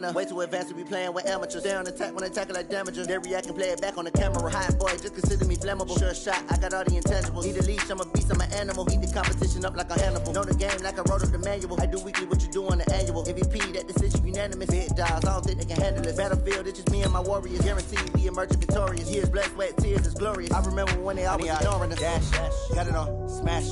Way too advanced to be playing with amateurs. They on attack when they tackle like damagers. They react and play it back on the camera. Hot boy, just consider me flammable. Sure shot, I got all the intangibles. Need a leash, I'm a beast, I'm an animal. Eat the competition up like a Hannibal. Know the game like I wrote up the manual. I do weekly what you do on the annual. MVP, that decision unanimous. Big dogs, I don't think they can handle it. Battlefield, it's just me and my warriors. Guaranteed we emerge victorious. Years, blood, sweat, tears, it's glorious. I remember when they always ignoring us. Dash, got it on, smash,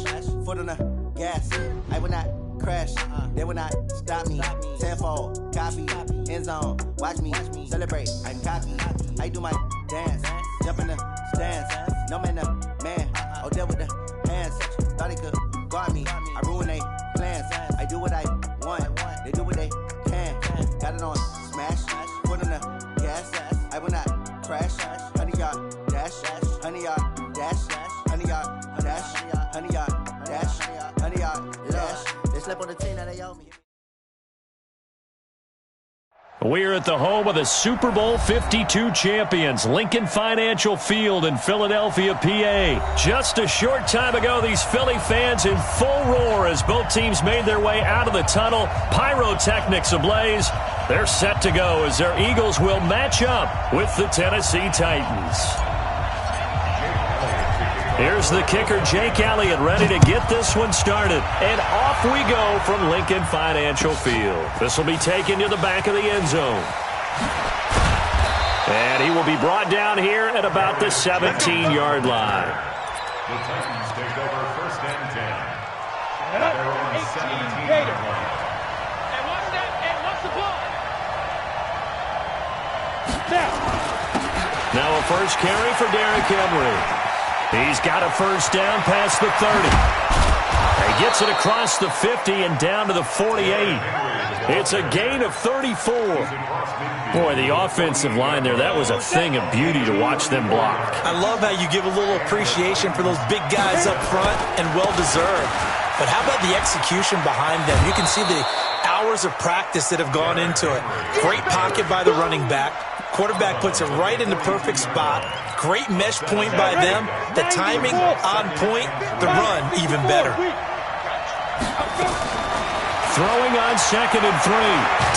foot on the gas. I will not crash, they will not stop me. Tenfold, copy, end zone, watch me celebrate. I copy, I do my dance, jump in the stands. No man, man, oh there with the hands. Thought they could guard me, I ruin they plans. I do what I want, they do what they can. Got it on smash, foot on the gas. I will not crash. 100-yard dash, 100-yard dash, 100-yard dash, 100-yard dash, 100-yard dash. They slept on the team, now they owe me. We're at the home of the Super Bowl 52 champions, Lincoln Financial Field in Philadelphia, PA. Just a short time ago, these Philly fans in full roar as both teams made their way out of the tunnel. Pyrotechnics ablaze. They're set to go as their Eagles will match up with the Tennessee Titans. Here's the kicker, Jake Elliott, ready to get this one started. And off we go from Lincoln Financial Field. This will be taken to the back of the end zone. And he will be brought down here at about the 17-yard line. The Titans take over first and 10. At their own 17-yard line. And what's the ball? Now a first carry for Derrick Henry. He's got a first down past the 30. He gets it across the 50 and down to the 48. It's a gain of 34. Boy, the offensive line there, that was a thing of beauty to watch them block. I love how you give a little appreciation for those big guys up front, and well-deserved. But how about the execution behind them? You can see the hours of practice that have gone into it. Great pocket by the running back. Quarterback puts it right in the perfect spot. Great mesh point by them. The timing on point. The run even better. Throwing on 2nd and 3.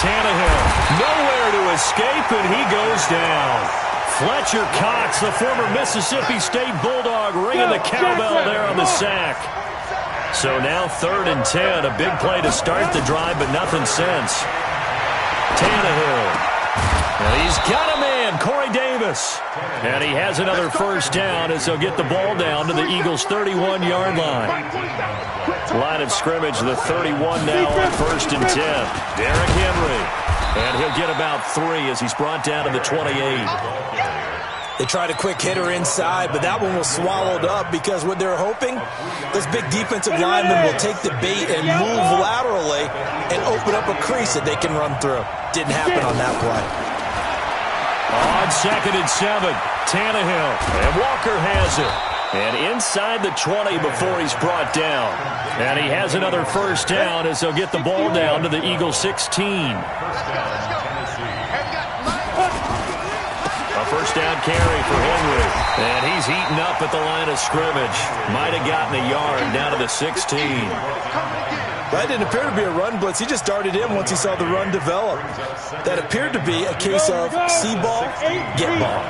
Tannehill nowhere to escape, and he goes down. Fletcher Cox, the former Mississippi State Bulldog, ringing the cowbell there on the sack. So now 3rd and 10. A big play to start the drive, but nothing since. Tannehill. And he's got a man, Corey Davis. And he has another first down as they'll get the ball down to the Eagles' 31-yard line. Line of scrimmage, the 31 now on 1st and 10. Derrick Henry. And he'll get about 3 as he's brought down to the 28. They tried a quick hitter inside, but that one was swallowed up because what they're hoping, this big defensive lineman will take the bait and move laterally and open up a crease that they can run through. Didn't happen on that play. On 2nd and 7, Tannehill, and Walker has it. And inside the 20 before he's brought down. And he has another first down as they'll get the ball down to the Eagles' 16. A first down carry for Henry. And he's eaten up at the line of scrimmage. Might have gotten a yard down to the 16. That didn't appear to be a run blitz. He just darted in once he saw the run develop. That appeared to be a case of see ball, get ball.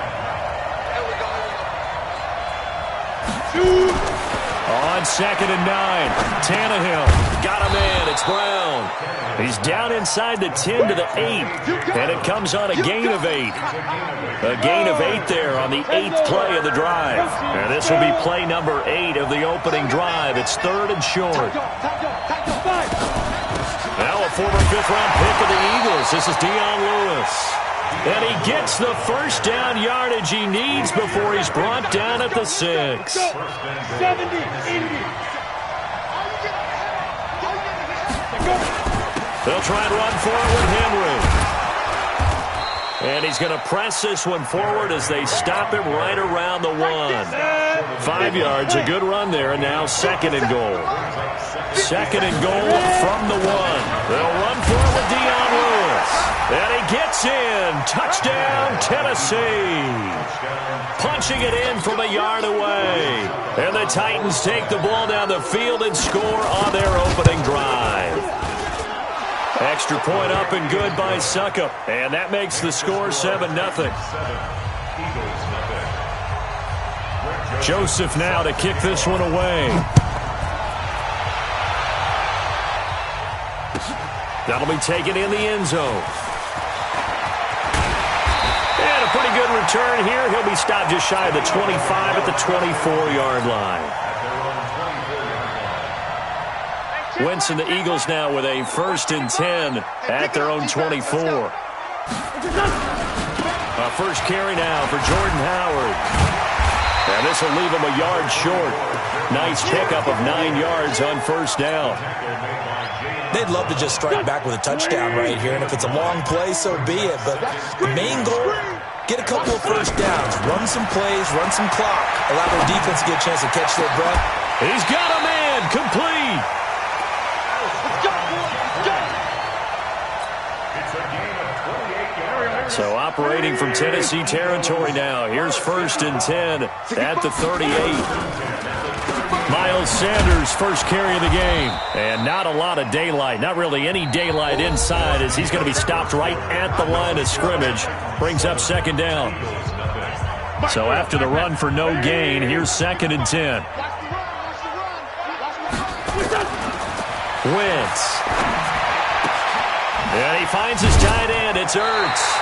On 2nd and 9, Tannehill got a man. It's Brown. He's down inside the 10 to the 8, and it comes on a gain of 8. A gain of 8 there on the 8th play of the drive. And this will be play number 8 of the opening drive. It's 3rd and short. Now a former 5th-round pick of the Eagles. This is Dion Lewis. And he gets the first down yardage he needs before he's brought down at the 6. 70, 80. They'll try and run for it with Henry. And he's going to press this one forward as they stop him right around the 1. 5 yards, a good run there, and now 2nd and goal. 2nd and goal from the 1. They'll run for it with Dion Lewis. And he gets in. Touchdown, Tennessee. Punching it in from a yard away. And the Titans take the ball down the field and score on their opening drive. Extra point up and good by Suckup. And that makes the score 7-0. Joseph now to kick this one away. That'll be taken in the end zone. And a pretty good return here. He'll be stopped just shy of the 25 at the 24-yard line. Wentz and the Eagles now with a 1st and 10 at their own 24. A first carry now for Jordan Howard. And this will leave him a yard short. Nice pickup of 9 yards on 1st down. They'd love to just strike back with a touchdown right here, and if it's a long play, so be it. But the main goal, get a couple of 1st downs, run some plays, run some clock, allow their defense to get a chance to catch their breath. He's got a man, complete. So operating from Tennessee territory now. Here's 1st and 10 at the 38. Miles Sanders, first carry of the game. And not a lot of daylight, not really any daylight inside, as he's going to be stopped right at the line of scrimmage. Brings up 2nd down. So after the run for no gain, here's 2nd and 10. Wentz. And he finds his tight end. It's Ertz.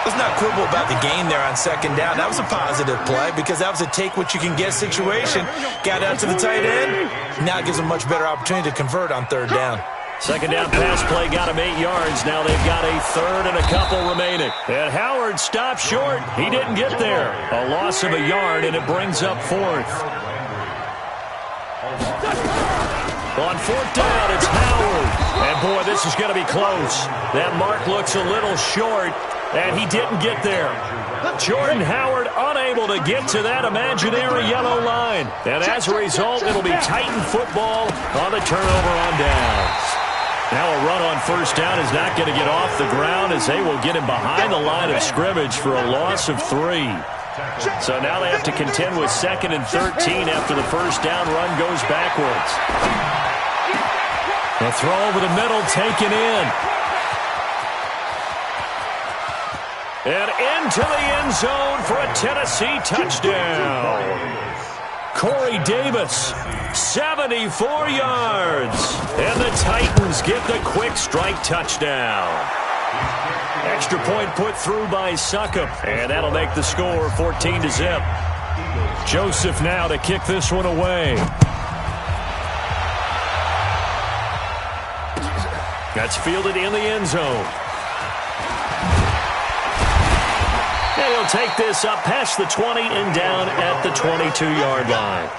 Let's not quibble about the gain there on 2nd down. That was a positive play because that was a take-what-you-can-get situation. Got out to the tight end. Now it gives them a much better opportunity to convert on 3rd down. 2nd down pass play got him 8 yards. Now they've got a 3rd and a couple remaining. And Howard stopped short. He didn't get there. A loss of a yard, and it brings up 4th. On 4th down, it's Howard. And, boy, this is going to be close. That mark looks a little short, and he didn't get there. Jordan Howard unable to get to that imaginary yellow line. And as a result, it'll be Titan football on the turnover on downs. Now a run on 1st down is not going to get off the ground as they will get him behind the line of scrimmage for a loss of 3. So now they have to contend with 2nd and 13 after the 1st down run goes backwards. A throw over the middle taken in. And into the end zone for a Tennessee touchdown. Corey Davis, 74 yards. And the Titans get the quick strike touchdown. Extra point put through by Suckup. And that'll make the score 14-0. Joseph now to kick this one away. That's fielded in the end zone. And he'll take this up past the 20 and down at the 22-yard line.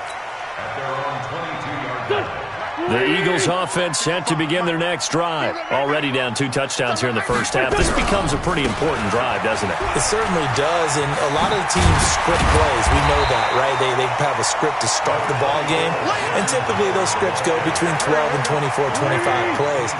The Eagles offense set to begin their next drive. Already down 2 touchdowns here in the 1st half. This becomes a pretty important drive, doesn't it? It certainly does, and a lot of the teams script plays. We know that, right? They have a script to start the ball game, and typically those scripts go between 12 and 24, 25 plays.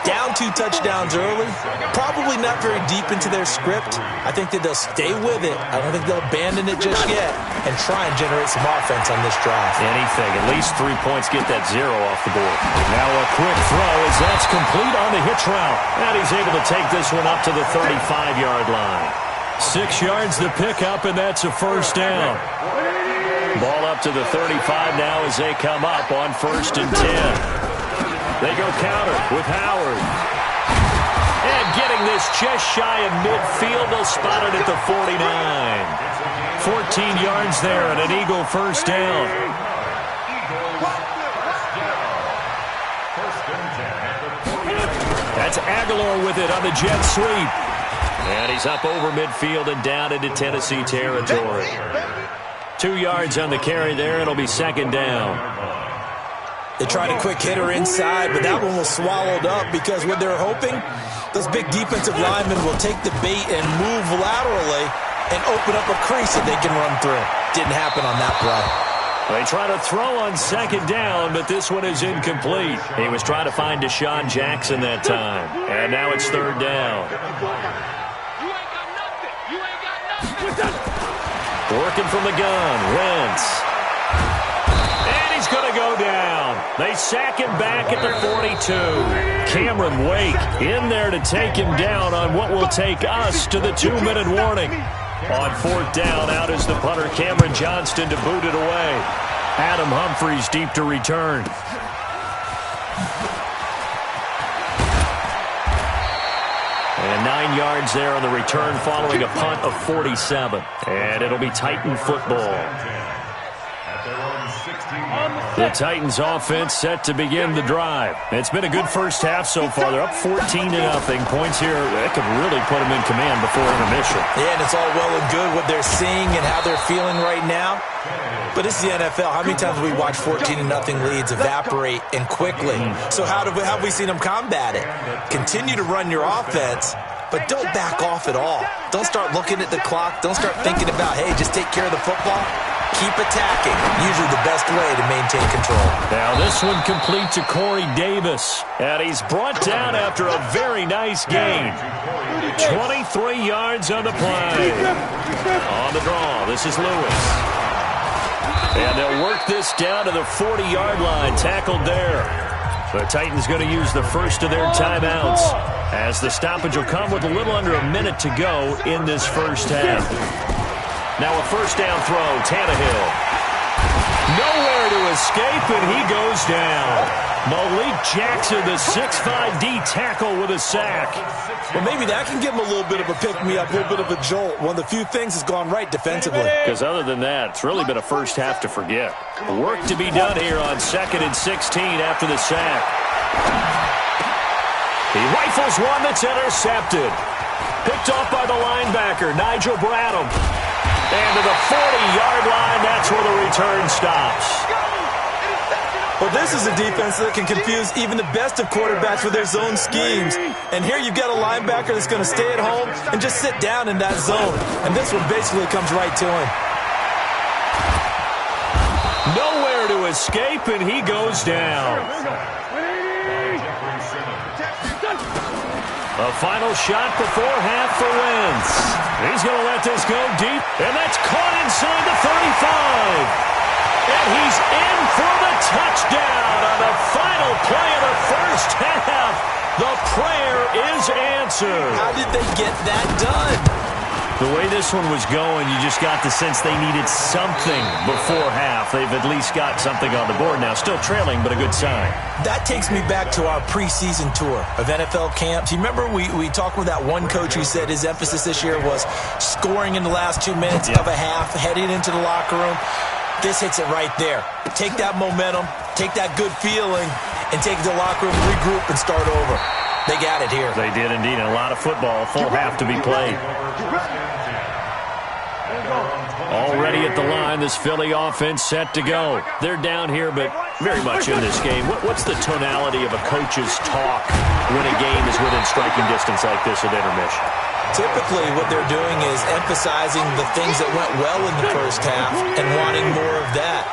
Down 2 touchdowns early, probably not very deep into their script. I think that they'll stay with it. I don't think they'll abandon it just yet and try and generate some offense on this drive. Anything. At least 3 points, get that 0 off the board. Now a quick throw as that's complete on the hitch route. And he's able to take this one up to the 35-yard line. 6 yards to pick up, and that's a 1st down. Ball up to the 35 now as they come up on 1st and 10. They go counter with Howard. And getting this just shy of midfield, they'll spot it at the 49. 14 yards there and an Eagle 1st down. That's Aguilar with it on the jet sweep. And he's up over midfield and down into Tennessee territory. 2 yards on the carry there. It'll be 2nd down. They tried a quick hitter inside, but that one was swallowed up because what they're hoping, those big defensive linemen will take the bait and move laterally and open up a crease that they can run through. Didn't happen on that play. They try to throw on 2nd down, but this one is incomplete. He was trying to find Deshaun Jackson that time. And now it's 3rd down. You ain't got nothing. You ain't got nothing. Working from the gun, Wentz. And he's going to go down. They sack him back at the 42. Cameron Wake in there to take him down on what will take us to the 2-minute warning. On 4th down, out is the punter, Cameron Johnston, to boot it away. Adam Humphries deep to return. And 9 yards there on the return following a punt of 47. And it'll be Titan football. The Titans offense set to begin the drive. It's been a good first half so far. They're up 14-0. Points here, that could really put them in command before intermission. Yeah, and it's all well and good what they're seeing and how they're feeling right now. But it's the NFL. How many times have we watched 14-0 leads evaporate and quickly? So how have we seen them combat it? Continue to run your offense, but don't back off at all. Don't start looking at the clock. Don't start thinking about, hey, just take care of the football. Keep attacking. Usually the best way to maintain control. Now this one complete to Corey Davis. And he's brought down after a very nice gain. 23 yards on the play. On the draw, this is Lewis. And they'll work this down to the 40-yard line. Tackled there. The Titans going to use the first of their timeouts, as the stoppage will come with a little under a minute to go in this first half. Now a first down throw, Tannehill. Nowhere to escape, and he goes down. Malik Jackson, the 6'5" D tackle with a sack. Well, maybe that can give him a little bit of a pick-me-up, a little bit of a jolt. One of the few things that's gone right defensively. Because other than that, it's really been a first half to forget. Work to be done here on 2nd and 16 after the sack. He rifles one that's intercepted. Picked off by the linebacker, Nigel Bradham. And to the 40-yard line, that's where the return stops. Well, this is a defense that can confuse even the best of quarterbacks with their zone schemes. And here you've got a linebacker that's going to stay at home and just sit down in that zone. And this one basically comes right to him. Nowhere to escape, and he goes down. A final shot before half for Wentz. He's going to let this go deep, and that's caught inside the 35. And he's in for the touchdown on the final play of the first half. The prayer is answered. How did they get that done? The way this one was going, you just got the sense they needed something before half. They've at least got something on the board now. Still trailing, but a good sign. That takes me back to our preseason tour of NFL camps. You remember we talked with that one coach who said his emphasis this year was scoring in the last 2 minutes of a half, heading into the locker room. This hits it right there. Take that momentum, take that good feeling, and take it to the locker room, regroup, and start over. They got it here. They did indeed. And a lot of football, full half to be played. Already at the line, this Philly offense set to go. They're down here, but very much in this game. What's the tonality of a coach's talk when a game is within striking distance like this at intermission? Typically, what they're doing is emphasizing the things that went well in the first half and wanting more of that.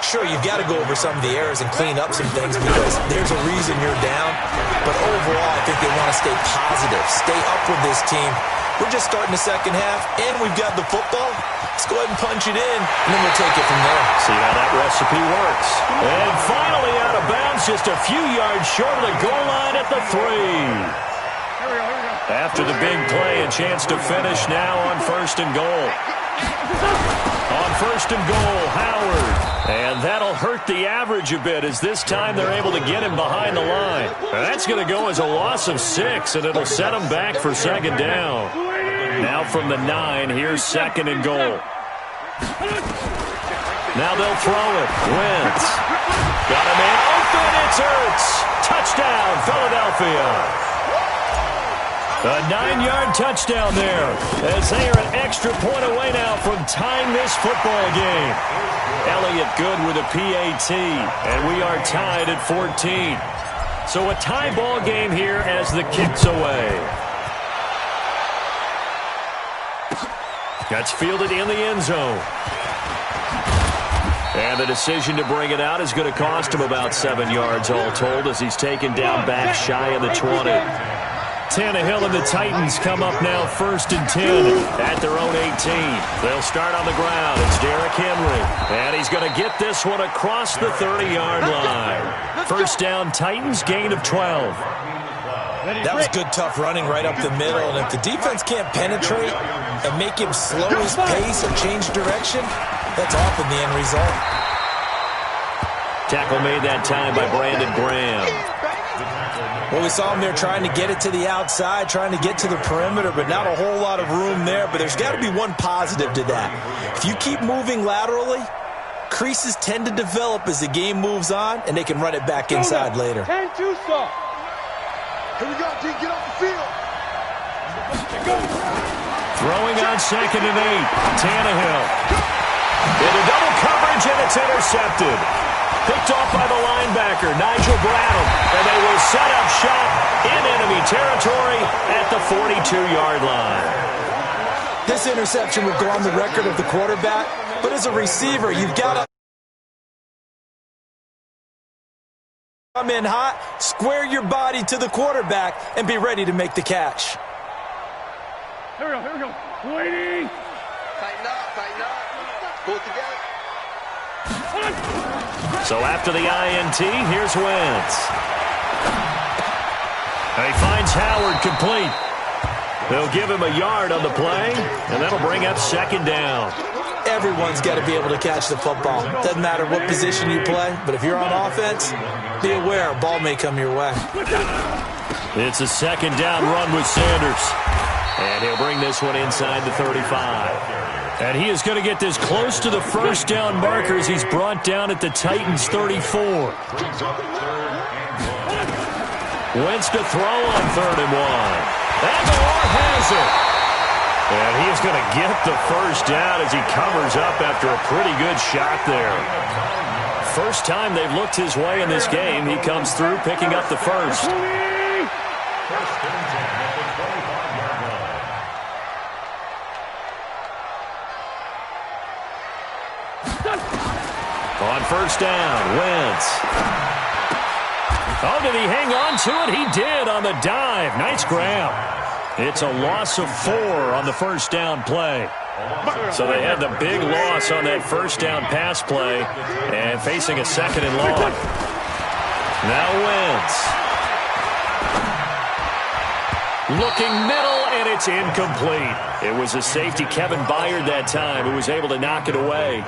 Sure, you've got to go over some of the errors and clean up some things because there's a reason you're down. But overall, I think they want to stay positive, stay up with this team. We're just starting the second half, and we've got the football. Let's go ahead and punch it in, and then we'll take it from there. See how that recipe works. And finally out of bounds, just a few yards short of the goal line at the 3. After the big play, a chance to finish now on 1st and goal. On 1st and goal, Howard. And that'll hurt the average a bit as this time they're able to get him behind the line. And that's going to go as a loss of 6, and it'll set him back for 2nd down. Now from the 9, here's 2nd and goal. Now they'll throw it. Wentz. Got a man open. It's Ertz. Touchdown, Philadelphia. A 9-yard touchdown there as they are an extra point away now from tying this football game. Elliott good with a PAT, and we are tied at 14. So a tie ball game here as the kick's away. That's fielded in the end zone. And the decision to bring it out is going to cost him about 7 yards all told as he's taken down back shy of the 20. Tannehill and the Titans come up now 1st and 10 at their own 18. They'll start on the ground. It's Derrick Henry. And he's going to get this one across the 30-yard line. First down, Titans, gain of 12. That was good, tough running right up the middle. And if the defense can't penetrate and make him slow his pace or change direction, that's often the end result. Tackle made that time by Brandon Graham. Well, we saw him there trying to get it to the outside, trying to get to the perimeter, but not a whole lot of room there. But there's got to be one positive to that. If you keep moving laterally, creases tend to develop as the game moves on, and they can run it back inside later. 10-2 soft. Here we go, G. Get off the field. Throwing on 2nd and 8. Tannehill. Into double coverage, and it's intercepted. Picked off by the linebacker, Nigel Bradham. And they will set up shop in enemy territory at the 42-yard line. This interception will go on the record of the quarterback, but as a receiver, you've got to come in hot, square your body to the quarterback, and be ready to make the catch. Here we go. Waiting. Tighten up. Pull it together. So after the INT, here's Wentz. And he finds Howard complete. They'll give him a yard on the play, and that'll bring up 2nd down. Everyone's got to be able to catch the football. Doesn't matter what position you play, but if you're on offense, be aware a ball may come your way. It's a 2nd down run with Sanders. And he'll bring this one inside the 35. And he is going to get this close to the first down marker as he's brought down at the Titans 34. Wentz to throw on 3rd and 1. And the Lord has it. And he is going to get the first down as he covers up after a pretty good shot there. First time they've looked his way in this game. He comes through picking up the first. On 1st down, Wentz. Oh, did he hang on to it? He did on the dive. Nice grab. It's a loss of 4 on the 1st down play. So they had the big loss on that 1st down pass play and facing a 2nd and long. Now Wentz. Looking middle, and it's incomplete. It was a safety, Kevin Byard, that time, who was able to knock it away.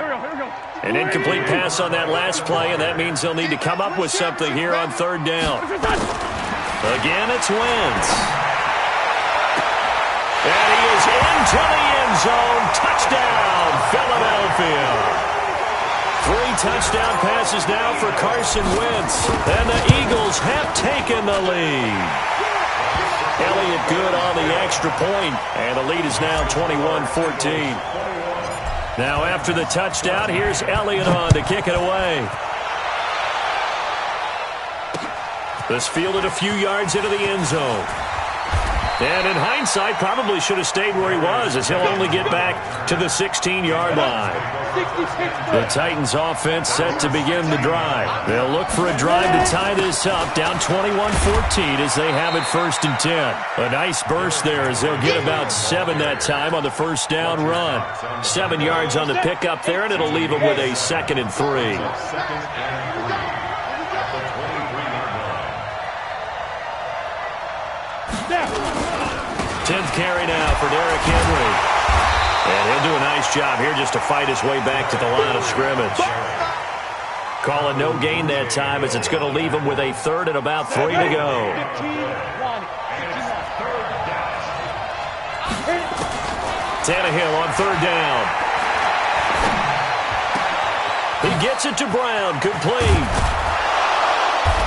An incomplete pass on that last play, and that means they'll need to come up with something here on 3rd down. Again, it's Wentz. And he is into the end zone. Touchdown, Philadelphia. 3 touchdown passes now for Carson Wentz. And the Eagles have taken the lead. Elliott good on the extra point, and the lead is now 21-14. Now after the touchdown, here's Elliott on to kick it away. This fielded a few yards into the end zone. And in hindsight, probably should have stayed where he was, as he'll only get back to the 16-yard line. The Titans offense set to begin the drive. They'll look for a drive to tie this up, down 21-14 as they have it 1st and 10. A nice burst there as they'll get about 7 that time on the 1st down run. 7 yards on the pickup there, and it'll leave them with a 2nd and 3. 10th carry now for Derrick Henry. And he'll do a nice job here just to fight his way back to the line of scrimmage. Calling no gain that time as it's going to leave him with a 3rd and about 3 to go. Tannehill on 3rd down. He gets it to Brown, complete.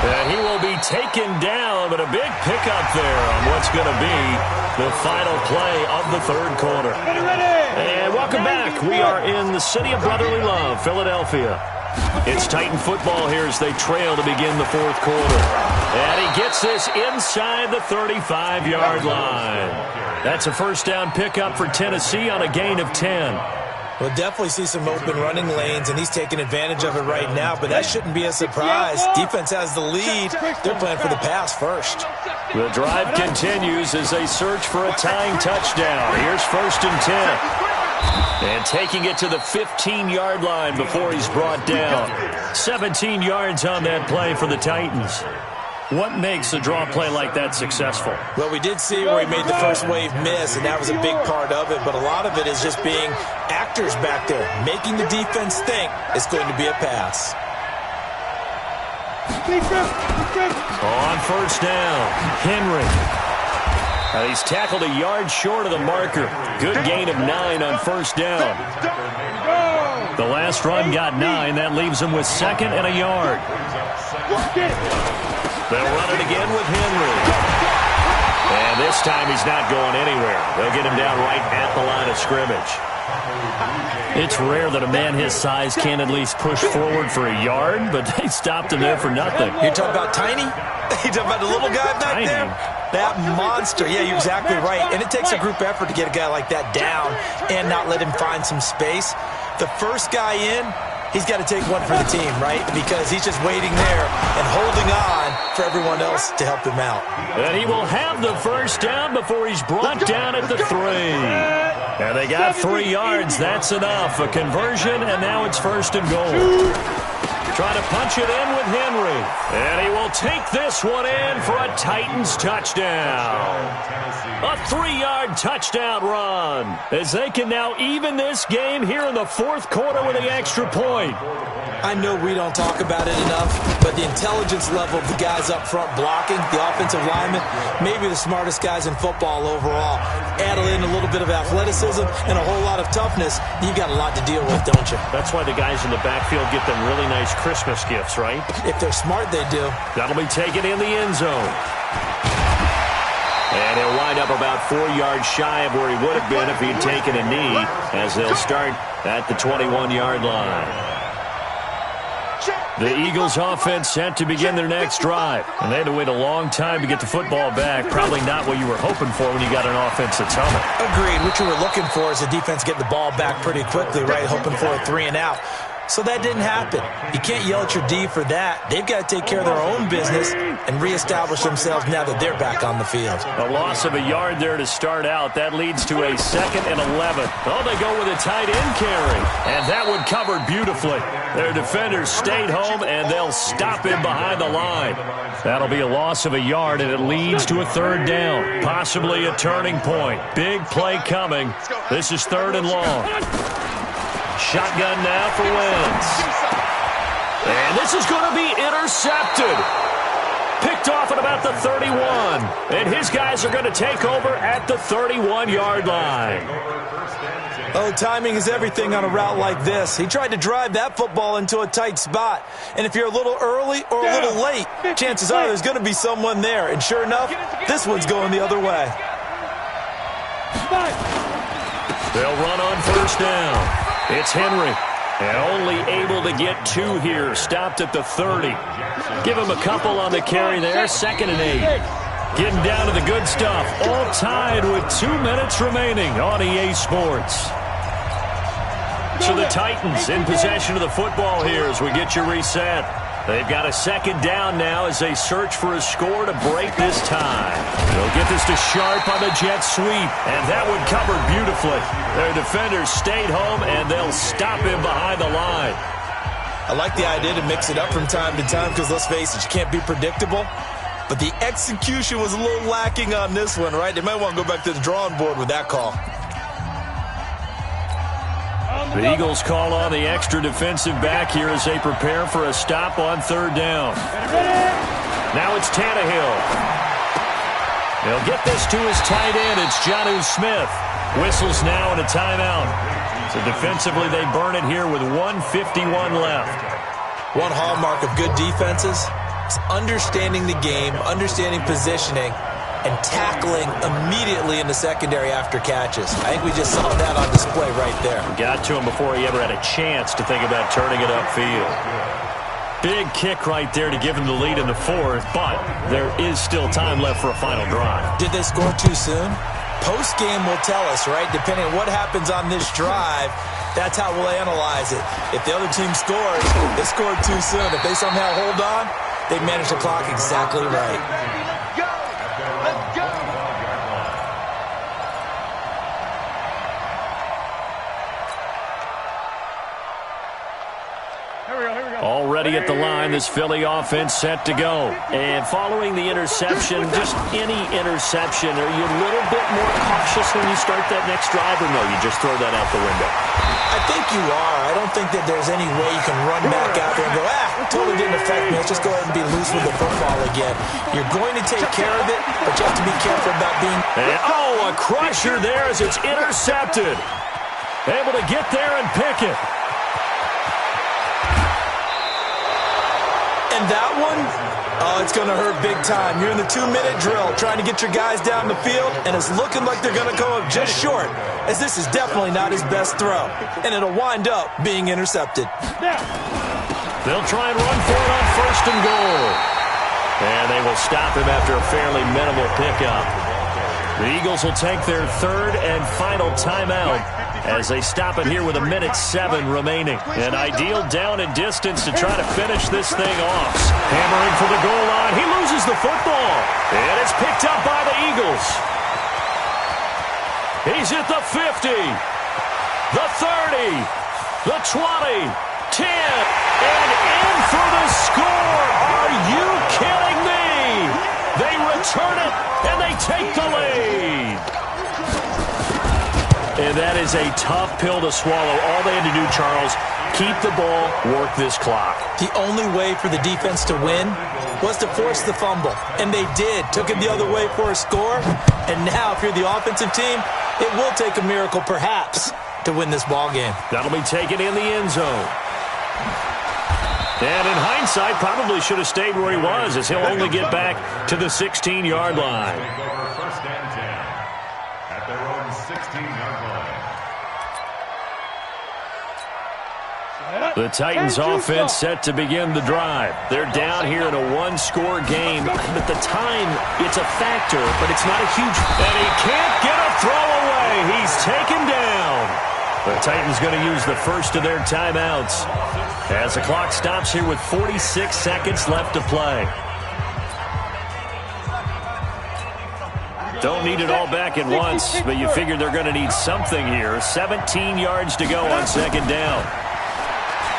And he will be taken down, but a big pickup there on what's going to be the final play of the 3rd quarter. And welcome back. We are in the city of brotherly love, Philadelphia. It's Titan football here as they trail to begin the 4th quarter. And he gets this inside the 35-yard line. That's a 1st down pickup for Tennessee on a gain of 10. We'll definitely see some open running lanes, and he's taking advantage of it right now, but that shouldn't be a surprise. Defense has the lead. They're playing for the pass first. The drive continues as they search for a tying touchdown. Here's 1st and 10. And taking it to the 15-yard line before he's brought down. 17 yards on that play for the Titans. What makes a draw play like that successful? Well, we did see where he made the first wave miss, and that was a big part of it. But a lot of it is just being actors back there, making the defense think it's going to be a pass. On 1st down, Henry. He's tackled a yard short of the marker. Good gain of 9 on 1st down. The last run got 9. That leaves him with 2nd and a yard. They'll run it again with Henry. And this time he's not going anywhere. They'll get him down right at the line of scrimmage. It's rare that a man his size can at least push forward for a yard, but they stopped him there for nothing. You're talking about Tiny? You're talking about the little guy back there? That monster. Yeah, you're exactly right. And it takes a group effort to get a guy like that down and not let him find some space. The first guy in, he's got to take one for the team, right? Because he's just waiting there and holding on for everyone else to help him out. And he will have the 1st down before he's brought down at the 3. And they got 3 yards. That's enough. A conversion, and now it's 1st and goal. Trying to punch it in with Henry. And he will take this one in for a Titans touchdown. A 3-yard touchdown run as they can now even this game here in the 4th quarter with the extra point. I know we don't talk about it enough, but the intelligence level of the guys up front blocking, the offensive linemen, maybe the smartest guys in football overall. Add in a little bit of athleticism and a whole lot of toughness, you got a lot to deal with, don't you? That's why the guys in the backfield get them really nice Christmas gifts, right? If they're smart, they do. That'll be taken in the end zone. And he'll wind up about 4 yards shy of where he would have been if he'd taken a knee, as they'll start at the 21-yard line. The Eagles offense set to begin their next drive. And they had to wait a long time to get the football back. Probably not what you were hoping for when you got an offense that's humming. Agreed. What you were looking for is the defense getting the ball back pretty quickly, right? Hoping for a 3 and out. So that didn't happen. You can't yell at your D for that. They've got to take care of their own business and reestablish themselves now that they're back on the field. A loss of a yard there to start out. That leads to a 2nd and 11. Oh, they go with a tight end carry. And that one covered beautifully. Their defenders stayed home, and they'll stop him behind the line. That'll be a loss of a yard, and it leads to a 3rd down. Possibly a turning point. Big play coming. This is 3rd and long. Shotgun now for Wentz. And this is going to be intercepted. Picked off at about the 31. And his guys are going to take over at the 31-yard line. Oh, timing is everything on a route like this. He tried to drive that football into a tight spot. And if you're a little early or a little late, chances are there's going to be someone there. And sure enough, this one's going the other way. They'll run on 1st down. It's Henry, and only able to get 2 here. Stopped at the 30. Give him a couple on the carry there. 2nd and 8. Getting down to the good stuff. All tied with 2 minutes remaining on EA Sports. So the Titans in possession of the football here as we get you reset. They've got a 2nd down now as they search for a score to break this tie. They'll get this to Sharp on the jet sweep, and that one covered beautifully. Their defenders stayed home, and they'll stop him behind the line. I like the idea to mix it up from time to time because, let's face it, you can't be predictable. But the execution was a little lacking on this one, right? They might want to go back to the drawing board with that call. The Eagles call on the extra defensive back here as they prepare for a stop on 3rd down. Now it's Tannehill. They'll get this to his tight end. It's Jonnu Smith. Whistles now and a timeout. So defensively, they burn it here with 1:51 left. One hallmark of good defenses is understanding the game, understanding positioning, and tackling immediately in the secondary after catches. I think we just saw that on display right there. Got to him before he ever had a chance to think about turning it upfield. Big kick right there to give him the lead in the 4th, but there is still time left for a final drive. Did they score too soon? Post-game will tell us, right? Depending on what happens on this drive, That's how we'll analyze it. If the other team scores, they scored too soon. If they somehow hold on, they manage the clock exactly right. Let's go! Let's go! Already at the line, this Philly offense set to go. And following the interception, just any interception, are you a little bit more cautious when you start that next drive, or no, you just throw that out the window? I think you are. I don't think that there's any way you can run back out there and go, totally didn't affect me. Let's just go ahead and be loose with the football again. You're going to take care of it, but you have to be careful about being... And, a crusher there as it's intercepted. Able to get there and pick it. And that one, it's going to hurt big time. You're in the 2-minute drill trying to get your guys down the field, and it's looking like they're going to come up just short, as this is definitely not his best throw. And it'll wind up being intercepted. They'll try and run for it on 1st and goal. And they will stop him after a fairly minimal pickup. The Eagles will take their 3rd and final timeout as they stop it here with 1:07 remaining. An ideal down and distance to try to finish this thing off. Hammering for the goal line. He loses the football. And it's picked up by the Eagles. He's at the 50, the 30, the 20, 10, and in for the score. Are you kidding me? They return it, and they take the lead. And that is a tough pill to swallow. All they had to do, Charles, keep the ball, work this clock. The only way for the defense to win was to force the fumble. And they did. Took it the other way for a score. And now, if you're the offensive team, it will take a miracle, perhaps, to win this ball game. That'll be taken in the end zone. And in hindsight, probably should have stayed where he was, as he'll only get back to the 16-yard line. Take over 1st and 10 at their own 16-yard line. The Titans offense set to begin the drive. They're down here in a 1-score game. At the time, it's a factor, but it's not a huge... And he can't get a throw away. He's taken down. The Titans going to use the first of their timeouts as the clock stops here with 46 seconds left to play. Don't need it all back at once, but you figure they're going to need something here. 17 yards to go on 2nd down.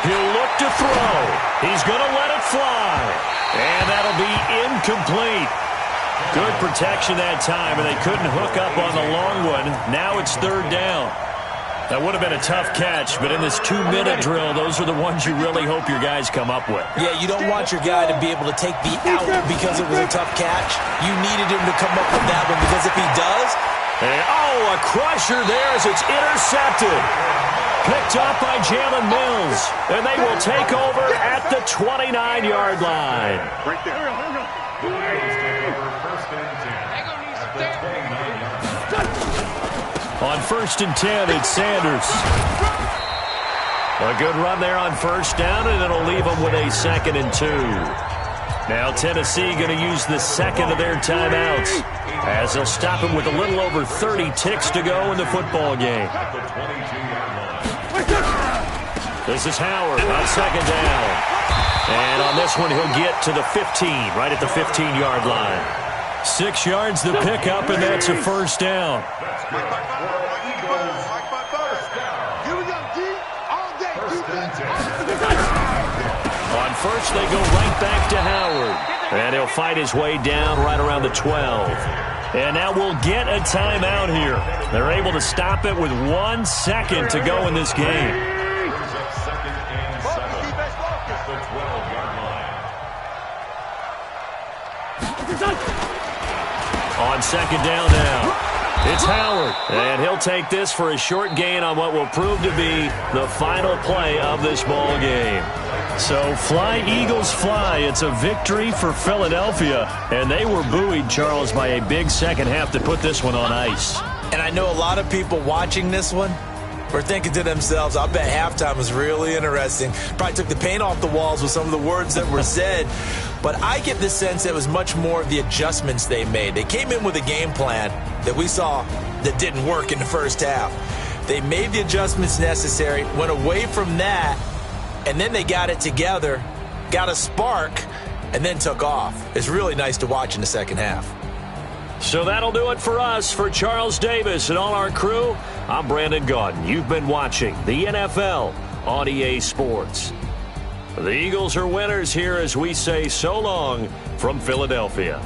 He'll look to throw. He's going to let it fly. And that'll be incomplete. Good protection that time, and they couldn't hook up on the long one. Now it's 3rd down. That would have been a tough catch, but in this 2-minute drill, those are the ones you really hope your guys come up with. Yeah, you don't want your guy to be able to take the out because it was a tough catch. You needed him to come up with that one, because if he does... And, a crusher there as it's intercepted. Picked up by Jalen Mills, and they will take over at the 29-yard line. Right there. The Eagles take over 1st and 10 at the 29-yard line. On 1st and 10, it's Sanders. A good run there on 1st down, and it'll leave them with a 2nd and 2. Now Tennessee going to use the 2nd of their timeouts as they'll stop him with a little over 30 ticks to go in the football game. At the 22-yard line. This is Howard on 2nd down. And on this one, he'll get to the 15, right at the 15-yard line. 6 yards the pickup, and that's a 1st down. On 1st, they go right back to Howard. And he'll fight his way down right around the 12. And now we'll get a timeout here. They're able to stop it with 1 second to go in this game. Brings up 2nd and 7 at the 12-yard line. On 2nd down now, it's Howard. And he'll take this for a short gain on what will prove to be the final play of this ball game. So fly, Eagles, fly. It's a victory for Philadelphia. And they were buoyed, Charles, by a big second half to put this one on ice. And I know a lot of people watching this one were thinking to themselves, I bet halftime was really interesting. Probably took the paint off the walls with some of the words that were said. But I get the sense it was much more of the adjustments they made. They came in with a game plan that we saw that didn't work in the first half. They made the adjustments necessary, went away from that, and then they got it together, got a spark, and then took off. It's really nice to watch in the second half. So that'll do it for us. For Charles Davis and all our crew, I'm Brandon Gaudin. You've been watching the NFL on EA Sports. The Eagles are winners here as we say so long from Philadelphia.